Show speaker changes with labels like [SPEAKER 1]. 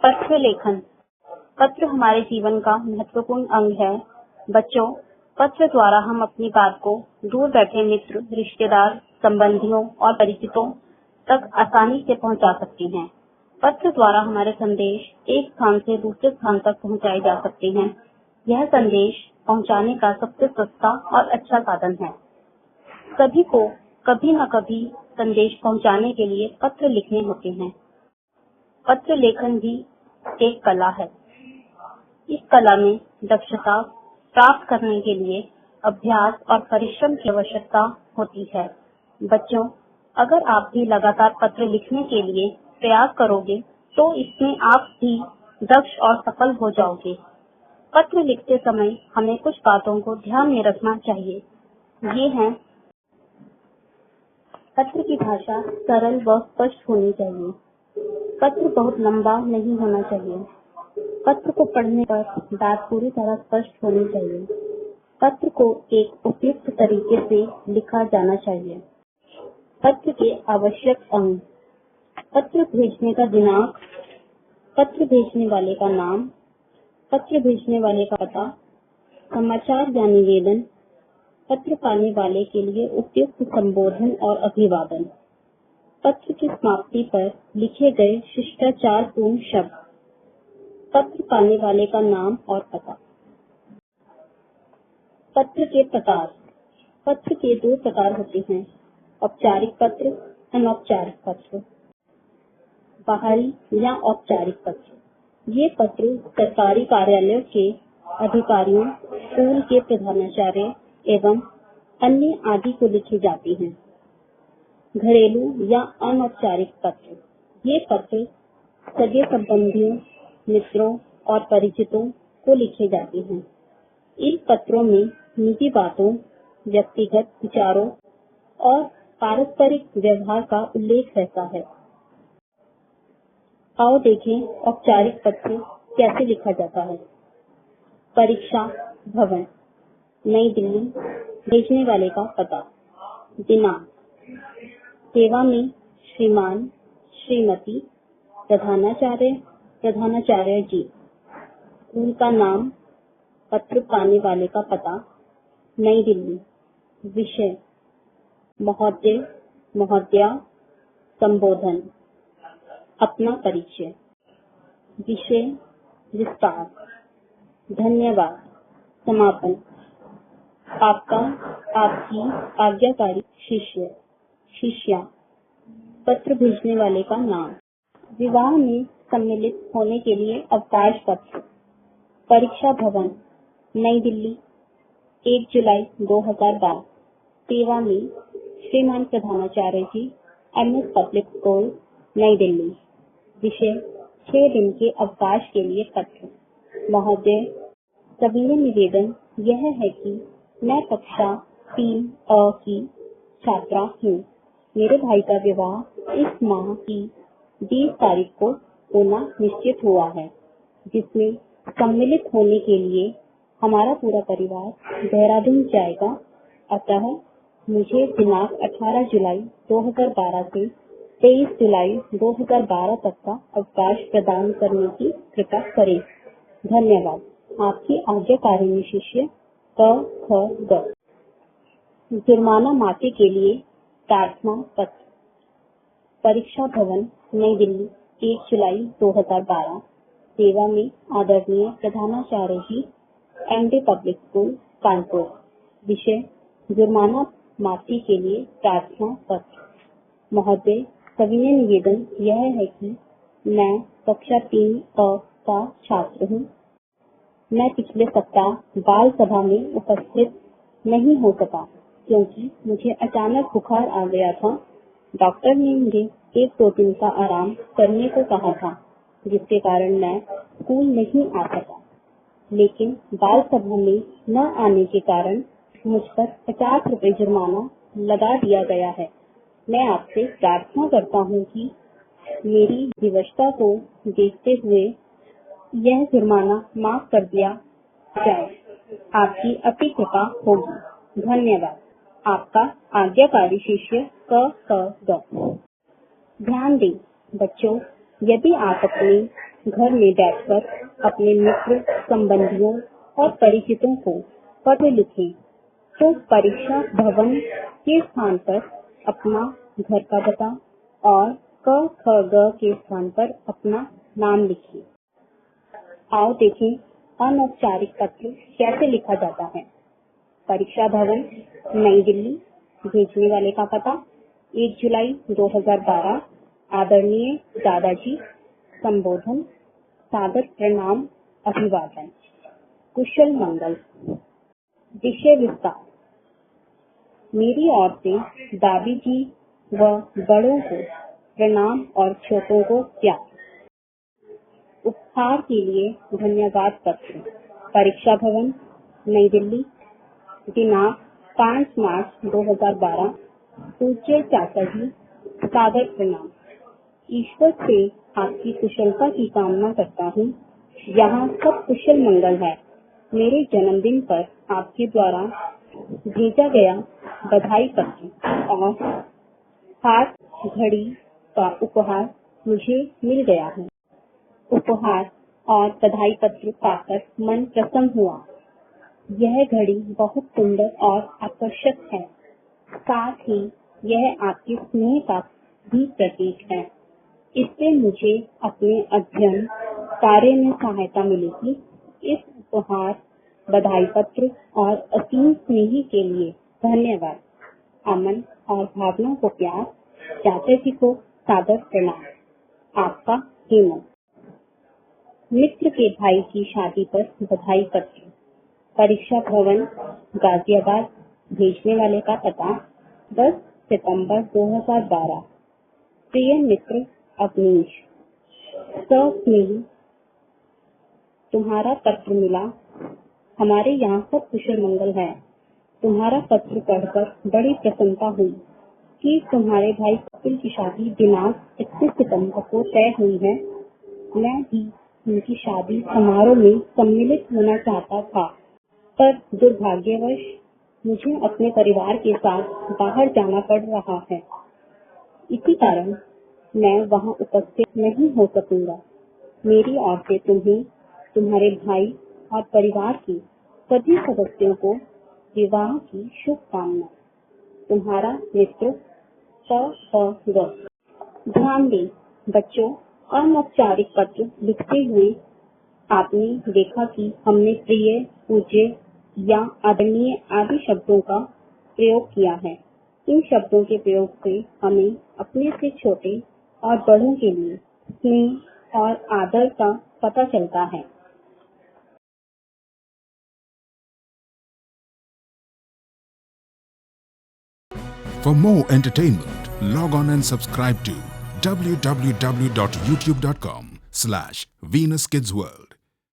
[SPEAKER 1] पत्र लेखन। पत्र हमारे जीवन का महत्वपूर्ण अंग है। बच्चों, पत्र द्वारा हम अपनी बात को दूर बैठे मित्र, रिश्तेदार, संबंधियों और परिचितों तक आसानी से पहुंचा सकते हैं। पत्र द्वारा हमारे संदेश एक स्थान से दूसरे स्थान तक पहुंचाए जा सकते हैं। यह संदेश पहुंचाने का सबसे सस्ता और अच्छा साधन है। सभी को कभी न कभी संदेश पहुंचाने के लिए पत्र लिखने होते हैं। पत्र लेखन भी एक कला है। इस कला में दक्षता प्राप्त करने के लिए अभ्यास और परिश्रम की आवश्यकता होती है। बच्चों, अगर आप भी लगातार पत्र लिखने के लिए प्रयास करोगे तो इसमें आप भी दक्ष और सफल हो जाओगे। पत्र लिखते समय हमें कुछ बातों को ध्यान में रखना चाहिए। ये हैं: पत्र की भाषा सरल व स्पष्ट होनी चाहिए। पत्र बहुत लंबा नहीं होना चाहिए। पत्र को पढ़ने पर बात पूरी तरह स्पष्ट होनी चाहिए। पत्र को एक उपयुक्त तरीके से लिखा जाना चाहिए। पत्र के आवश्यक अंग: पत्र भेजने का दिनांक, पत्र भेजने वाले का नाम, पत्र भेजने वाले का पता, समाचार या निवेदन, पत्र पाने वाले के लिए उपयुक्त संबोधन और अभिवादन, पत्र की समाप्ति पर लिखे गए शिष्टाचारपूर्ण शब्द, पत्र पाने वाले का नाम और पता। पत्र के प्रकार: पत्र के दो प्रकार होते हैं, औपचारिक पत्र, अनौपचारिक पत्र। बाहरी या औपचारिक पत्र: ये पत्र सरकारी कार्यालयों के अधिकारियों, स्कूल के प्रधानाचार्य एवं अन्य आदि को लिखे जाते हैं। घरेलू या अनौपचारिक पत्र: ये पत्र सगे संबंधियों, मित्रों और परिचितों को लिखे जाते हैं। इन पत्रों में निजी बातों, व्यक्तिगत विचारों और पारस्परिक व्यवहार का उल्लेख रहता है। आओ देखें औपचारिक पत्र कैसे लिखा जाता है। परीक्षा भवन, नई दिल्ली। भेजने वाले का पता, दिनांक, सेवा में श्रीमान, श्रीमती, प्रधानाचार्य, प्रधानाचार्य जी। स्कूल का नाम, पत्र पाने वाले का पता, नई दिल्ली। विषय, महोदय, महोदया, संबोधन, अपना परिचय। विषय विस्तार, धन्यवाद, समापन, आपका, आपकी आज्ञाकारी शिष्य, शिष्या। पत्र भेजने वाले का नाम। विवाह में सम्मिलित होने के लिए अवकाश पत्र। परीक्षा भवन, नई दिल्ली, 1 जुलाई 2012। सेवा में श्रीमान प्रधानाचार्य जी, MS पब्लिक स्कूल, नई दिल्ली। विषय 6 दिन के अवकाश के लिए पत्र। महोदय, सविनय निवेदन यह है कि मैं कक्षा 3A की छात्रा हूँ। मेरे भाई का विवाह इस माह की 20 तारीख को होना निश्चित हुआ है, जिसमें सम्मिलित होने के लिए हमारा पूरा परिवार देहरादून जाएगा। अतः मुझे दिनांक 18 जुलाई 2012 से 23 जुलाई 2012 तक का अवकाश प्रदान करने की कृपा करें। धन्यवाद। आपकी आज्ञाकारिणी शिष्य क ख ग। जुर्माना माफी के लिए प्रार्थना पत्र। परीक्षा भवन, नई दिल्ली, 1 जुलाई 2012। सेवा में आदरणीय प्रधानाचार्य जी, MD पब्लिक स्कूल, कानपुर। विषय जुर्माना माफी के लिए प्रार्थना पत्र। महोदय, सविनय निवेदन यह है कि मैं कक्षा 3A का छात्र हूँ। मैं पिछले सप्ताह बाल सभा में उपस्थित नहीं हो सका क्योंकि मुझे अचानक बुखार आ गया था। डॉक्टर ने मुझे 1-2 दिन का आराम करने को कहा था, जिसके कारण मैं स्कूल नहीं आ सका। लेकिन बाल सभा में न आने के कारण मुझ पर 50 रुपए जुर्माना लगा दिया गया है। मैं आपसे प्रार्थना करता हूँ कि मेरी विवशता को देखते हुए यह जुर्माना माफ कर दिया जाए। आपकी अति कृपा होगी। धन्यवाद। आपका आज्ञाकारी शिष्य क ख ग। ध्यान दें बच्चों, यदि आप अपने घर में बैठकर अपने मित्र, संबंधियों और परिचितों को पत्र लिखें तो परीक्षा भवन के स्थान पर अपना घर का पता और क ख ग के स्थान पर अपना नाम लिखिए। आओ देखें अनौपचारिक पत्र कैसे लिखा जाता है। परीक्षा भवन, नई दिल्ली। भेजने वाले का पता 1 जुलाई 2012। आदरणीय दादाजी। संबोधन, सादर प्रणाम, अभिवादन, कुशल मंगल। विषय विस्तार। मेरी ओर से दादी जी व बड़ों को प्रणाम और छोटों को प्यार। उपहार के लिए धन्यवाद पत्र। परीक्षा भवन, नई दिल्ली। दिनांक 5 मार्च 2012। पूज्य चाचा जी, सादर प्रणाम। ईश्वर से आपकी कुशलता की कामना करता हूँ। यहाँ सब कुशल मंगल है। मेरे जन्मदिन पर आपके द्वारा भेजा गया बधाई पत्र और हाथ घड़ी का उपहार मुझे मिल गया है। उपहार और बधाई पत्र पाकर मन प्रसन्न हुआ। यह घड़ी बहुत सुंदर और आकर्षक है। साथ ही यह आपके स्नेह का भी प्रतीक है। इससे मुझे अपने अध्ययन कार्य में सहायता मिलेगी। इस उपहार, बधाई पत्र और असीम स्नेह के लिए धन्यवाद। अमन और भावना को प्यार। चाचा जी को सादर प्रणाम। आपका हेमंत। मित्र के भाई की शादी पर बधाई पत्र। परीक्षा भवन, गाजियाबाद। भेजने वाले का पता 10 सितंबर 2012। प्रिय मित्र अवनीश, सस्नेह, तुम्हारा पत्र मिला। हमारे यहाँ सब कुशल मंगल है। तुम्हारा पत्र पढ़कर बड़ी प्रसन्नता हुई कि तुम्हारे भाई कपिल की शादी दिनांक 31 सितंबर को तय हुई है। मैं भी उनकी शादी समारोह में सम्मिलित होना चाहता था, पर दुर्भाग्यवश मुझे अपने परिवार के साथ बाहर जाना पड़ रहा है। इसी कारण मैं वहां उपस्थित नहीं हो सकूंगा। मेरी ओर से तुम्हें, तुम्हारे भाई और परिवार के सभी सदस्यों को विवाह की शुभकामना। तुम्हारा मित्र क। ध्यान दें बच्चों, अनौपचारिक पत्र लिखते हुए आपने देखा कि हमने प्रिय, पूज्य या आदरणीय आदि शब्दों का प्रयोग किया है। इन शब्दों के प्रयोग से हमें अपने से छोटे और बड़ों के लिए स्नेह और आदर का पता चलता है।
[SPEAKER 2] For more entertainment, log on and subscribe to www.youtube.com/VenusKidsWorld.